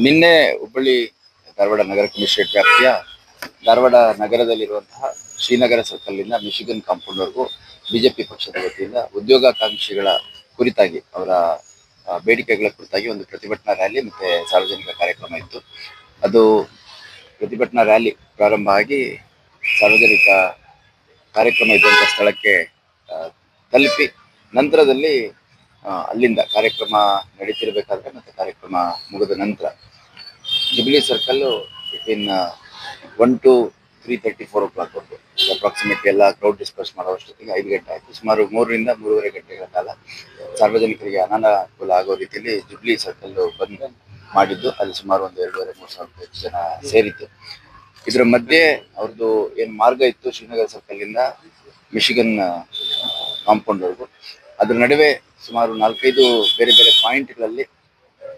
ನಿನ್ನೆ ಹುಬ್ಬಳ್ಳಿ ಧಾರವಾಡ ನಗರ ಕಮಿಷನರೇಟ್ ವ್ಯಾಪ್ತಿಯ Dharwad ನಗರದಲ್ಲಿರುವಂತಹ Srinagar ಸರ್ಕಲ್ನಿಂದ Michigan ಕಾಂಪೌಂಡ್ವರೆಗೂ BJP ಪಕ್ಷದ ವತಿಯಿಂದ ಉದ್ಯೋಗಾಕಾಂಕ್ಷಿಗಳ ಕುರಿತಾಗಿ ಅವರ ಬೇಡಿಕೆಗಳ ಕುರಿತಾಗಿ ಒಂದು ಪ್ರತಿಭಟನಾ ರ್ಯಾಲಿ ಮತ್ತೆ ಸಾರ್ವಜನಿಕ ಕಾರ್ಯಕ್ರಮ ಇತ್ತು. ಅದು ಪ್ರತಿಭಟನಾ ರ್ಯಾಲಿ ಪ್ರಾರಂಭ ಆಗಿ ಸಾರ್ವಜನಿಕ ಕಾರ್ಯಕ್ರಮ ಇದ್ದಂಥ ಸ್ಥಳಕ್ಕೆ ತಲುಪಿ ನಂತರದಲ್ಲಿ ಅಲ್ಲಿಂದ ಕಾರ್ಯಕ್ರಮ ನಡೀತಿರ್ಬೇಕಾದ್ರೆ ಮತ್ತೆ ಕಾರ್ಯಕ್ರಮ ಮುಗಿದ ನಂತರ jubilee circle between 1 to 3:30, 4 o'clock ವರೆಗೂ ಅಪ್ರಾಕ್ಸಿಮೇಟ್ಲಿ ಎಲ್ಲ ಕ್ರೌಡ್ ಡಿಸ್ಪರ್ಸ್ ಮಾಡೋಷ್ಟೊತ್ತಿಗೆ 5 ಗಂಟೆ ಆಯಿತು. ಸುಮಾರು 3ರಿಂದ 3:30 ಗಂಟೆಗಳ ಕಾಲ ಸಾರ್ವಜನಿಕರಿಗೆ ಅನಾನುಕೂಲ ಆಗೋ ರೀತಿಯಲ್ಲಿ ಜುಬ್ಲಿ ಸರ್ಕಲ್ ಬಂದ್ ಮಾಡಿದ್ದು. ಅಲ್ಲಿ ಸುಮಾರು ಒಂದು 2,500-3,000 ಹೆಚ್ಚು ಜನ ಸೇರಿತ್ತು. ಇದರ ಮಧ್ಯೆ ಅವ್ರದ್ದು ಏನು ಮಾರ್ಗ ಇತ್ತು ಶ್ರೀನಗರ ಸರ್ಕಲ್ನಿಂದ ಮಿಶಿಗನ್ ಕಾಂಪೌಂಡ್ವರೆಗೂ, ಅದ್ರ ನಡುವೆ ಸುಮಾರು 4-5 ಬೇರೆ ಬೇರೆ ಪಾಯಿಂಟ್ಗಳಲ್ಲಿ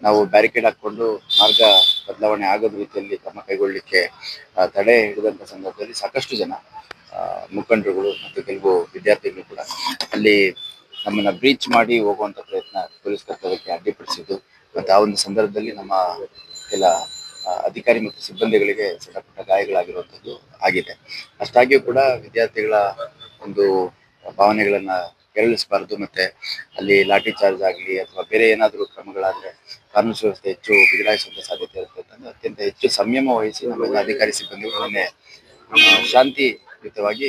ನಾವು ಬ್ಯಾರಿಕೇಡ್ ಹಾಕ್ಕೊಂಡು ಮಾರ್ಗ ಬದಲಾವಣೆ ಆಗದ ರೀತಿಯಲ್ಲಿ ಕ್ರಮ ಕೈಗೊಳ್ಳಲಿಕ್ಕೆ ತಡೆ ಹಿಡಿದಂಥ ಸಂದರ್ಭದಲ್ಲಿ ಸಾಕಷ್ಟು ಜನ ಮುಖಂಡರುಗಳು ಮತ್ತು ಕೆಲವು ವಿದ್ಯಾರ್ಥಿಗಳು ಕೂಡ ಅಲ್ಲಿ ನಮ್ಮನ್ನ ಬ್ರೀಚ್ ಮಾಡಿ ಹೋಗುವಂಥ ಪ್ರಯತ್ನ ಪೊಲೀಸ್ ಕರ್ತವ್ಯಕ್ಕೆ ಅಡ್ಡಿಪಡಿಸಿದ್ದು. ಮತ್ತು ಆ ಒಂದು ಸಂದರ್ಭದಲ್ಲಿ ನಮ್ಮ ಕೆಲ ಅಧಿಕಾರಿ ಮತ್ತು ಸಿಬ್ಬಂದಿಗಳಿಗೆ ಸಣ್ಣ ಪುಟ್ಟ ಗಾಯಗಳಾಗಿರುವಂಥದ್ದು ಆಗಿದೆ. ಅಷ್ಟಾಗಿಯೂ ಕೂಡ ವಿದ್ಯಾರ್ಥಿಗಳ ಒಂದು ಭಾವನೆಗಳನ್ನ ಕೆರಳಿಸಬಾರ್ದು, ಮತ್ತೆ ಅಲ್ಲಿ ಲಾಠಿ ಚಾರ್ಜ್ ಆಗಲಿ ಅಥವಾ ಬೇರೆ ಏನಾದರೂ ಕ್ರಮಗಳಾದರೆ ಕಾನೂನು ಸುವ್ಯವಸ್ಥೆ ಹೆಚ್ಚು ಬಿಗಡಾಯಿಸುವಂಥ ಸಾಧ್ಯತೆ ಇರುತ್ತೆ ಅಂತ ಅತ್ಯಂತ ಹೆಚ್ಚು ಸಂಯಮ ವಹಿಸಿ ನಮ್ಮೆಲ್ಲ ಅಧಿಕಾರಿ ಸಿಬ್ಬಂದಿಗಳು ನಿನ್ನೆ ಶಾಂತಿಯುತವಾಗಿ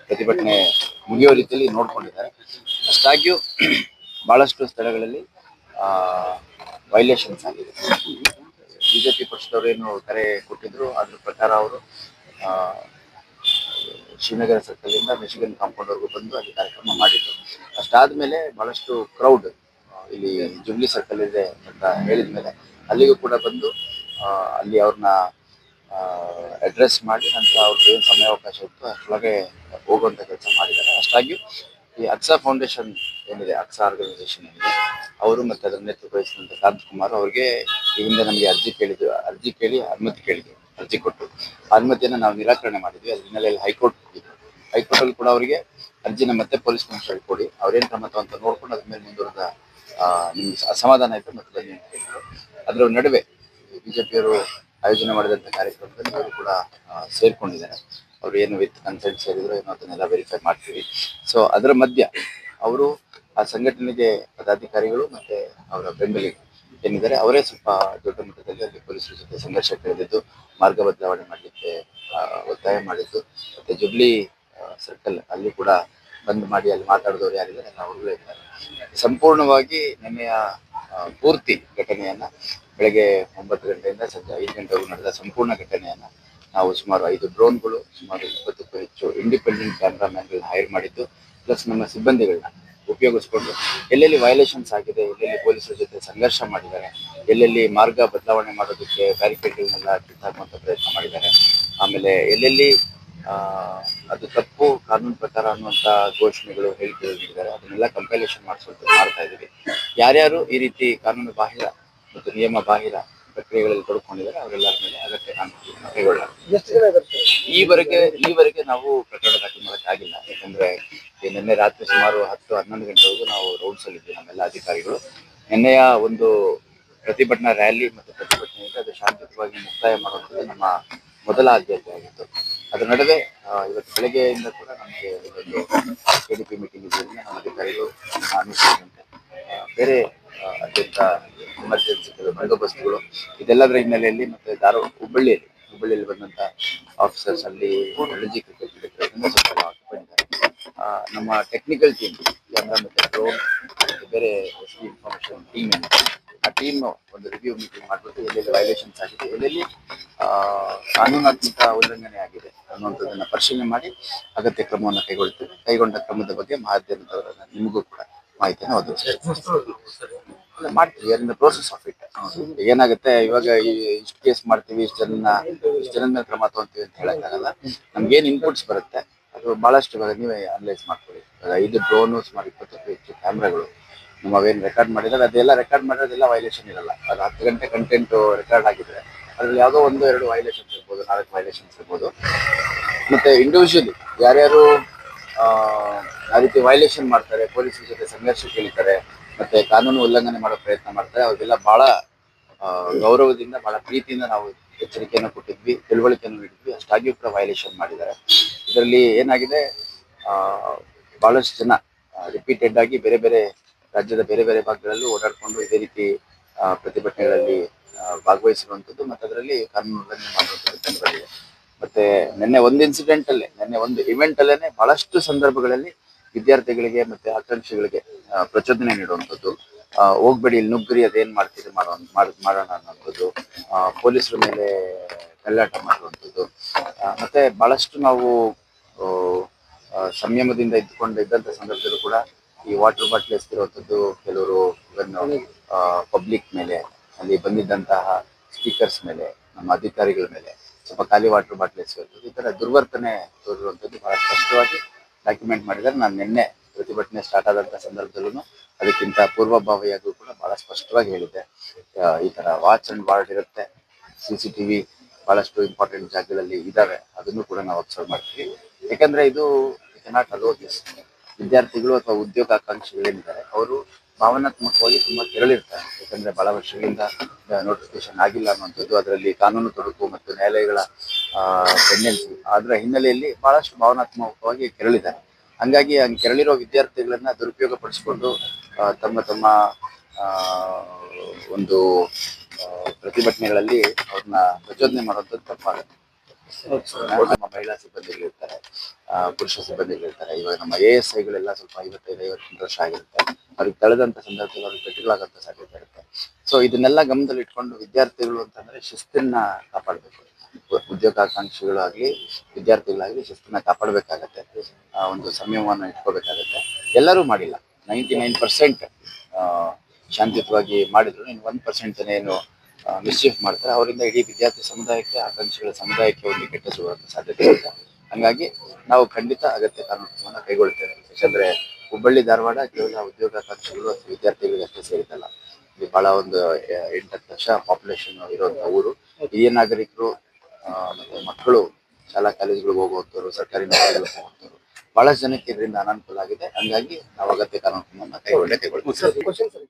ಪ್ರತಿಭಟನೆ ಮುಗಿಯೋ ರೀತಿಯಲ್ಲಿ ನೋಡ್ಕೊಂಡಿದ್ದಾರೆ. ಅಷ್ಟಾಗಿಯೂ ಬಹಳಷ್ಟು ಸ್ಥಳಗಳಲ್ಲಿ ವೈಲೇಷನ್ಸ್ ಆಗಿದೆ. ಬಿಜೆಪಿ ಪಕ್ಷದವರು ಏನು ಕರೆ ಕೊಟ್ಟಿದ್ರು ಅದ್ರ ಪ್ರಕಾರ ಅವರು ಶ್ರೀನಗರ ಸರ್ಕಲ್ನಿಂದ ಮಿಶಿಗನ್ ಕಾಂಪೌಂಡ್ವರೆಗೂ ಬಂದು ಅಲ್ಲಿ ಕಾರ್ಯಕ್ರಮ ಮಾಡಿದ್ರು. ಅಷ್ಟಾದ್ಮೇಲೆ ಬಹಳಷ್ಟು ಕ್ರೌಡ್ ಇಲ್ಲಿ ಜುಬ್ಲಿ ಸರ್ಕಲ್ ಇದೆ ಅಂತ ಹೇಳಿದ ಮೇಲೆ ಅಲ್ಲಿಗೂ ಕೂಡ ಬಂದು ಅಲ್ಲಿ ಅವ್ರನ್ನ ಅಡ್ರೆಸ್ ಮಾಡಿ ನಂತರ ಅವ್ರಿಗೆ ಏನು ಸಮಯಾವಕಾಶ ಇತ್ತು ಅಷ್ಟೊಳಗೆ ಹೋಗುವಂಥ ಕೆಲಸ ಮಾಡಿದ್ದಾರೆ. ಅಷ್ಟಾಗಿ ಈ ಅಕ್ಸಾ ಫೌಂಡೇಶನ್ ಏನಿದೆ, ಅಕ್ಸಾ ಆರ್ಗನೈಸೇಷನ್ ಏನಿದೆ, ಅವರು ಮತ್ತು ಅದರ ನೇತೃತ್ವ ವಹಿಸಿದಂಥ ಕಾಂತ್ ಕುಮಾರ್ ಅವ್ರಿಗೆ ಈ ಹಿಂದೆ ನಮಗೆ ಅರ್ಜಿ ಕೇಳಿ ಅರ್ಜಿ ಕೊಟ್ಟು ಅನುಮತಿಯನ್ನು ನಾವು ನಿರಾಕರಣೆ ಮಾಡಿದ್ವಿ. ಅದ್ರ ಹಿನ್ನೆಲೆಯಲ್ಲಿ ಹೈಕೋರ್ಟ್ ಹೋಗಿದ್ರು. ಹೈಕೋರ್ಟಲ್ಲಿ ಕೂಡ ಅವರಿಗೆ ಅರ್ಜಿನ ಮತ್ತೆ ಪೊಲೀಸ್ ಕಮಿಷನರ್ ಕೊಡಿ, ಅವ್ರೇನು ಕ್ರಮ ಅಂತ ನೋಡ್ಕೊಂಡು ಅದ್ರ ಮೇಲೆ ಮುಂದುವರೆದ ನಿಮ್ಗೆ ಅಸಮಾಧಾನ ಆಯಿತು ಮತ್ತು ಬನ್ನಿ ಅಂತ ಹೇಳಿದ್ರು. ಅದರ ನಡುವೆ ಬಿಜೆಪಿಯವರು ಆಯೋಜನೆ ಮಾಡಿದಂಥ ಕಾರ್ಯಕ್ರಮದಲ್ಲಿ ಅವರು ಕೂಡ ಸೇರ್ಕೊಂಡಿದ್ದಾರೆ. ಅವರು ಏನು ವಿತ್ ಕನ್ಸೆಂಟ್ ಸೇರಿದ್ರು ಏನೋ ಅದನ್ನೆಲ್ಲ ವೆರಿಫೈ ಮಾಡ್ತೀವಿ. ಸೊ ಅದರ ಮಧ್ಯ ಅವರು ಆ ಸಂಘಟನೆಗೆ ಪದಾಧಿಕಾರಿಗಳು ಮತ್ತು ಅವರ ಬೆಂಬಲಿಗರು ಏನಿದ್ದಾರೆ ಅವರೇ ಸ್ವಲ್ಪ ದೊಡ್ಡ ಮಟ್ಟದಲ್ಲಿ ಅಲ್ಲಿ ಪೊಲೀಸರ ಜೊತೆ ಸಂಘರ್ಷ ಕಳೆದಿದ್ದು, ಮಾರ್ಗ ಬದಲಾವಣೆ ಮಾಡಲಿಕ್ಕೆ ಒತ್ತಾಯ ಮಾಡಿದ್ದು, ಮತ್ತು ಜುಬ್ಲಿ ಸರ್ಕಲ್ ಅಲ್ಲಿ ಕೂಡ ಬಂದ್ ಮಾಡಿ ಅಲ್ಲಿ ಮಾತಾಡಿದವರು ಯಾರಿದ್ದಾರೆ ಅವ್ರಿಗೂ ಇದ್ದಾರೆ. ಸಂಪೂರ್ಣವಾಗಿ ನಿನ್ನೆಯ ಪೂರ್ತಿ ಘಟನೆಯನ್ನ ಬೆಳಗ್ಗೆ 9 ಗಂಟೆಯಿಂದ ಸಂಜೆ 5 ಗಂಟೆವರೆಗೂ ನಡೆದ ಸಂಪೂರ್ಣ ಘಟನೆಯನ್ನ ನಾವು ಸುಮಾರು 5 ಡ್ರೋನ್ಗಳು, ಸುಮಾರು 20ಕ್ಕೂ ಹೆಚ್ಚು ಇಂಡಿಪೆಂಡೆಂಟ್ ಕ್ಯಾಮ್ರಾಮ್ಯಾನ್ಗಳನ್ನ ಹೈರ್ ಮಾಡಿದ್ದು, ಪ್ಲಸ್ ನಮ್ಮ ಸಿಬ್ಬಂದಿಗಳನ್ನ ಉಪಯೋಗಿಸ್ಕೊಂಡು ಎಲ್ಲೆಲ್ಲಿ ವೈಲೇಷನ್ಸ್ ಆಗಿದೆ, ಎಲ್ಲೆಲ್ಲಿ ಪೊಲೀಸರ ಜೊತೆ ಸಂಘರ್ಷ ಮಾಡಿದ್ದಾರೆ, ಎಲ್ಲೆಲ್ಲಿ ಮಾರ್ಗ ಬದಲಾವಣೆ ಮಾಡೋದಕ್ಕೆ ಬ್ಯಾರಿಕೇಡ್ಗಳನ್ನೆಲ್ಲ ಕಿತ್ತಾಕುವಂಥ ಪ್ರಯತ್ನ ಮಾಡಿದ್ದಾರೆ, ಆಮೇಲೆ ಎಲ್ಲೆಲ್ಲಿ ಅದು ತಪ್ಪು ಕಾನೂನು ಪ್ರಕಾರ ಅನ್ನುವಂಥ ಘೋಷಣೆಗಳು ಹೇಳಿಕೆಗಳು ನೀಡಿದ್ದಾರೆ, ಅದನ್ನೆಲ್ಲ ಕಂಪೈಲೇಷನ್ ಮಾಡ್ತಾ ಇದ್ದೀವಿ. ಯಾರ್ಯಾರು ಈ ರೀತಿ ಕಾನೂನು ಬಾಹಿರ ಮತ್ತು ನಿಯಮ ಬಾಹಿರ ಪ್ರಕ್ರಿಯೆಗಳಲ್ಲಿ ತೊಡ್ಕೊಂಡಿದ್ದಾರೆ ಅವರೆಲ್ಲರ ಮೇಲೆ ಅಗತ್ಯ ಕಾನೂನು ಕೈಗೊಳ್ಳಲಾಗಿದೆ. ಈವರೆಗೆ ನಾವು ಪ್ರಕರಣ ದಾಖಲು ಮಾಡೋಕ್ಕಾಗಿಲ್ಲ. ಯಾಕಂದ್ರೆ ನಿನ್ನೆ ರಾತ್ರಿ ಸುಮಾರು 10-11 ಗಂಟೆವರೆಗೂ ನಾವು ರೌಂಡ್ಸ್ ಅಲ್ಲಿದ್ವಿ ನಮ್ಮೆಲ್ಲ ಅಧಿಕಾರಿಗಳು. ನಿನ್ನೆಯ ಒಂದು ಪ್ರತಿಭಟನಾ ರ್ಯಾಲಿ ಮತ್ತು ಪ್ರತಿಭಟನೆಯಿಂದ ಅದು ಶಾಂತಿಯುತವಾಗಿ ಮುಕ್ತಾಯ ಮಾಡುವಂಥದ್ದು ನಮ್ಮ ಮೊದಲ ಆದ್ಯತೆ ಆಗಿತ್ತು. ಅದರ ನಡುವೆ ಇವತ್ತು ಬೆಳಗ್ಗೆಯಿಂದ ಕೂಡ ನಮಗೆ ಒಂದು KDP ಮೀಟಿಂಗ್ ಇದರಿಂದ ನಮ್ಮ ಅಧಿಕಾರಿಗಳು ನಾನು ಸೇರಿದಂತೆ ಬೇರೆ ಅತ್ಯಂತ ಎಮರ್ಜೆನ್ಸಿ ಬಂದೋಬಸ್ತುಗಳು ಇದೆಲ್ಲದರ ಹಿನ್ನೆಲೆಯಲ್ಲಿ ಮತ್ತು ಹುಬ್ಬಳ್ಳಿಯಲ್ಲಿ ಬಂದಂಥ ಆಫೀಸರ್ಸ್ ಅಲ್ಲಿ ರಣಜಿ ಕ್ರಿಕೆಟ್ ಸ್ವಲ್ಪ ಬಂದಿದ್ದಾರೆ. ನಮ್ಮ ಟೆಕ್ನಿಕಲ್ ಟೀಮ್ ಕ್ಯಾಮ್ರಾ ಮತ್ತು ಡ್ರೋನ್ ಮತ್ತು ಬೇರೆ ಇನ್ಫಾರ್ಮೇಷನ್ ಟೀಮ್ ಏನಿದೆ ಆ ಟೀಮ್ ಒಂದು ರಿವ್ಯೂ ಮೀಟಿಂಗ್ ಮಾಡಿಬಿಟ್ಟು ಎಲ್ಲೆಲ್ಲಿ ವೈಲೇಷನ್ಸ್ ಆಗಿದೆ, ಎಲ್ಲೆಲ್ಲಿ ಕಾನೂನಾತ್ಮಕ ಉಲ್ಲಂಘನೆ ಆಗಿದೆ ಅನ್ನುವಂಥದ್ದನ್ನು ಪರಿಶೀಲನೆ ಮಾಡಿ ಅಗತ್ಯ ಕ್ರಮವನ್ನು ಕೈಗೊಂಡ ಕ್ರಮದ ಬಗ್ಗೆ ಮಾಧ್ಯಮದವರನ್ನ ನಿಮಗೂ ಕೂಡ ಮಾಹಿತಿಯನ್ನು ಮಾಡ್ತೀವಿ. ಅದನ್ನ ಪ್ರೋಸೆಸ್ ಆಫ್ ಇಟ್ ಏನಾಗುತ್ತೆ, ಇವಾಗ ಇಷ್ಟು ಕೇಸ್ ಮಾಡ್ತೀವಿ, ಇಷ್ಟು ಜನದ ಮೇಲೆ ಕ್ರಮ ತಗೊಂತೀವಿ ಅಂತ ಹೇಳಕ್ಕಾಗಲ್ಲ. ನಮ್ಗೇನು ಇನ್ಪುಟ್ಸ್ ಬರುತ್ತೆ ಅದು ಬಹಳಷ್ಟು ಇವಾಗ ನೀವೇ ಅನಲೈಸ್ ಮಾಡ್ಕೊಳ್ಳಿ. 5 ಡ್ರೋನು, ಸುಮಾರು 20ಕ್ಕೂ ಹೆಚ್ಚು ಕ್ಯಾಮ್ರಾಗಳು ನಾವೇನು ರೆಕಾರ್ಡ್ ಮಾಡಿದ್ರೆ ಅದೆಲ್ಲ ರೆಕಾರ್ಡ್ ಮಾಡಿರೋದೆಲ್ಲ ವೈಲೇಷನ್ ಇರಲ್ಲ. ಅದು 10 ಗಂಟೆ ಕಂಟೆಂಟ್ ರೆಕಾರ್ಡ್ ಆಗಿದ್ರೆ ಅದ್ರಲ್ಲಿ ಯಾವುದೋ 1-2 ವೈಲೇಷನ್ಸ್ ಇರ್ಬೋದು, 4 ವೈಲೇಷನ್ಸ್ ಇರ್ಬೋದು. ಮತ್ತೆ ಇಂಡಿವಿಜುವಲಿ ಯಾರ್ಯಾರು ಆ ರೀತಿ ವೈಲೇಷನ್ ಮಾಡ್ತಾರೆ, ಪೊಲೀಸರ ಜೊತೆ ಸಂಘರ್ಷಕ್ಕೆ ಇಳಿತಾರೆ, ಮತ್ತೆ ಕಾನೂನು ಉಲ್ಲಂಘನೆ ಮಾಡೋ ಪ್ರಯತ್ನ ಮಾಡ್ತಾರೆ, ಅವ್ರಿಗೆಲ್ಲ ಬಹಳ ಗೌರವದಿಂದ ಬಹಳ ಪ್ರೀತಿಯಿಂದ ನಾವು ಎಚ್ಚರಿಕೆಯನ್ನು ಕೊಟ್ಟಿದ್ವಿ, ತಿಳುವಳಿಕೆಯನ್ನು ನೀಡಿದ್ವಿ. ಅಷ್ಟಾಗಿಯೂ ಕೂಡ ವೈಲೇಷನ್ ಮಾಡಿದ್ದಾರೆ. ಇದರಲ್ಲಿ ಏನಾಗಿದೆ, ಆ, ಬಹಳಷ್ಟು ಜನ ರಿಪೀಟೆಡ್ ಆಗಿ ಬೇರೆ ಬೇರೆ ರಾಜ್ಯದ ಬೇರೆ ಬೇರೆ ಭಾಗಗಳಲ್ಲೂ ಓಡಾಡಿಕೊಂಡು ಇದೇ ರೀತಿ ಪ್ರತಿಭಟನೆಗಳಲ್ಲಿ ಭಾಗವಹಿಸಿರುವಂಥದ್ದು ಮತ್ತು ಅದರಲ್ಲಿ ಕಾನೂನು ಉಲ್ಲಂಘನೆ ಮಾಡುವಂಥದ್ದು ಕಂಡುಬಂದಿದೆ. ಮತ್ತೆ ನಿನ್ನೆ ಒಂದು ಇವೆಂಟ್ ಅಲ್ಲೇನೆ ಬಹಳಷ್ಟು ಸಂದರ್ಭಗಳಲ್ಲಿ ವಿದ್ಯಾರ್ಥಿಗಳಿಗೆ ಮತ್ತೆ ಆಕಾಂಕ್ಷಿಗಳಿಗೆ ಪ್ರಚೋದನೆ ನೀಡುವಂಥದ್ದು, ಹೋಗ್ಬೇಡಿ ಇಲ್ಲಿ ನುಗ್ಗ್ರಿ ಅದೇನ್ ಮಾಡ್ತೀರಿ ಮಾಡೋಣ ಅನ್ನೋಂಥದ್ದು, ಪೊಲೀಸರ ಮೇಲೆ ಕಳ್ಳಾಟ ಮಾಡುವಂಥದ್ದು, ಮತ್ತೆ ಬಹಳಷ್ಟು ನಾವು ಸಂಯಮದಿಂದ ಇದ್ದಂಥ ಸಂದರ್ಭದಲ್ಲೂ ಕೂಡ ಈ ವಾಟರ್ ಬಾಟ್ಲ್ ಎಸ್ತಿರುವಂಥದ್ದು, ಕೆಲವರು ಪಬ್ಲಿಕ್ ಮೇಲೆ, ಅಲ್ಲಿ ಬಂದಿದ್ದಂತಹ ಸ್ಪೀಕರ್ಸ್ ಮೇಲೆ, ನಮ್ಮ ಅಧಿಕಾರಿಗಳ ಮೇಲೆ ಸ್ವಲ್ಪ ಖಾಲಿ ವಾಟರ್ ಬಾಟ್ಲ್ ಎಸೆಯುವಂಥದ್ದು, ಈ ತರ ದುರ್ವರ್ತನೆ ತೋರಿರುವಂಥದ್ದು ಬಹಳ ಸ್ಪಷ್ಟವಾಗಿ ಡಾಕ್ಯುಮೆಂಟ್ ಮಾಡಿದ್ದಾರೆ. ನಾನು ನಿನ್ನೆ ಪ್ರತಿಭಟನೆ ಸ್ಟಾರ್ಟ್ ಆದಂಥ ಸಂದರ್ಭದಲ್ಲೂ ಅದಕ್ಕಿಂತ ಪೂರ್ವಭಾವಿಯಾಗೂ ಕೂಡ ಬಹಳ ಸ್ಪಷ್ಟವಾಗಿ ಹೇಳಿದ್ದೆ. ಈ ತರ ವಾಚ್ ಅಂಡ್ ವಾರ್ಡ್ ಇರುತ್ತೆ, CCTV ಬಹಳಷ್ಟು ಇಂಪಾರ್ಟೆಂಟ್ ಜಾಗಗಳಲ್ಲಿ ಇದಾವೆ, ಅದನ್ನು ಕೂಡ ನಾವು ಅಬ್ಸರ್ವ್ ಮಾಡ್ತೀವಿ. ಯಾಕಂದ್ರೆ ಇದು ಕೆನಾಟ್ ಅಲೋ ದಿಸ್. ವಿದ್ಯಾರ್ಥಿಗಳು ಅಥವಾ ಉದ್ಯೋಗಾಕಾಂಕ್ಷಿಗಳೇನಿದ್ದಾರೆ ಅವರು ಭಾವನಾತ್ಮಕವಾಗಿ ತುಂಬಾ ಕೆರಳಿರ್ತಾರೆ. ಯಾಕಂದ್ರೆ ಬಹಳ ವರ್ಷಗಳಿಂದ ನೋಟಿಫಿಕೇಶನ್ ಆಗಿಲ್ಲ ಅನ್ನುವಂಥದ್ದು, ಅದರಲ್ಲಿ ಕಾನೂನು ತೊಡಕು ಮತ್ತು ನ್ಯಾಯಾಲಯಗಳ ಪೆಂಡೆನ್ಸಿ, ಅದರ ಹಿನ್ನೆಲೆಯಲ್ಲಿ ಬಹಳಷ್ಟು ಭಾವನಾತ್ಮಕವಾಗಿ ಕೆರಳಿದ್ದಾರೆ. ಹಂಗಾಗಿ ಕೆರಳಿರೋ ವಿದ್ಯಾರ್ಥಿಗಳನ್ನ ದುರುಪಯೋಗ ಪಡಿಸಿಕೊಂಡು ತಮ್ಮ ಒಂದು ಪ್ರತಿಭಟನೆಗಳಲ್ಲಿ ಅವ್ರನ್ನ ಪ್ರಚೋದನೆ ಮಾಡುವಂಥದ್ದು ತಪ್ಪಾಗುತ್ತೆ. ನಮ್ಮ ಮಹಿಳಾ ಸಿಬ್ಬಂದಿಗಳಿರ್ತಾರೆ, ಪುರುಷ ಸಿಬ್ಬಂದಿಗಳಿರ್ತಾರೆ. ಇವಾಗ ನಮ್ಮ ASIಗಳೆಲ್ಲ ಸ್ವಲ್ಪ 55-58 ವರ್ಷ ಆಗಿರುತ್ತೆ. ಅವ್ರಿಗೆ ತಳೆದಂತ ಸಂದರ್ಭದಲ್ಲಿ ಅವ್ರಿಗೆ ಪೆಟ್ಟುಗಳಾಗಂತ ಸಾಧ್ಯತೆ ಇರುತ್ತೆ. ಸೊ ಇದನ್ನೆಲ್ಲ ಗಮನದಲ್ಲಿ ಇಟ್ಕೊಂಡು ವಿದ್ಯಾರ್ಥಿಗಳು ಅಂತಂದ್ರೆ ಶಿಸ್ತನ್ನ ಕಾಪಾಡಬೇಕು. ಉದ್ಯೋಗಾಕಾಂಕ್ಷಿಗಳು ಆಗ್ಲಿ ವಿದ್ಯಾರ್ಥಿಗಳಾಗ್ಲಿ ಶಿಸ್ತನ್ನ ಕಾಪಾಡಬೇಕಾಗತ್ತೆ, ಒಂದು ಸಂಯಮವನ್ನು ಇಟ್ಕೋಬೇಕಾಗತ್ತೆ. ಎಲ್ಲರೂ ಮಾಡಿಲ್ಲ, 99% ಶಾಂತಿಯುತವಾಗಿ ಮಾಡಿದ್ರು. ಇನ್ನು 1% ಜನ ಏನು ಮಿಸ್ಚೀಫ್ ಮಾಡ್ತಾರೆ, ಅವರಿಂದ ಇಡೀ ವಿದ್ಯಾರ್ಥಿ ಸಮುದಾಯಕ್ಕೆ, ಆಕಾಂಕ್ಷಿಗಳ ಸಮುದಾಯಕ್ಕೆ ಒಂದು ಕೆಟ್ಟ ಸಿಗುವಂತ ಸಾಧ್ಯತೆ ಇರುತ್ತೆ. ಹಂಗಾಗಿ ನಾವು ಖಂಡಿತ ಅಗತ್ಯ ಕಾನೂನು ಕ್ರಮವನ್ನು ಕೈಗೊಳ್ತೇವೆ. ಯಾಕಂದ್ರೆ ಹುಬ್ಬಳ್ಳಿ ಧಾರವಾಡ ಕೇವಲ ಉದ್ಯೋಗಾಕಾಂಕ್ಷಿಗಳು ಅಥವಾ ವಿದ್ಯಾರ್ಥಿಗಳಿಗೆ ಅಷ್ಟೇ ಸೇರಿದಲ್ಲ. ಇಲ್ಲಿ ಬಹಳ ಒಂದು 8-10 ಲಕ್ಷ ಪಾಪ್ಯುಲೇಷನ್ ಇರುವಂತಹ ಊರು. ಹಿರಿಯ ನಾಗರಿಕರು ಮತ್ತೆ ಮಕ್ಕಳು ಶಾಲಾ ಕಾಲೇಜುಗಳಿಗೆ ಹೋಗುವಂಥವ್ರು, ಸರ್ಕಾರಿ ನೌಕರಿಗಳಿಗೆ ಹೋಗುವಂಥವ್ರು, ಬಹಳಷ್ಟು ಜನಕ್ಕೆ ಇದರಿಂದ ಅನಾನುಕೂಲ ಆಗಿದೆ. ಹಂಗಾಗಿ ನಾವು ಅಗತ್ಯ ಕಾನೂನು ಕ್ರಮವನ್ನು ಕೈಗೊಳ್ತೇವೆ.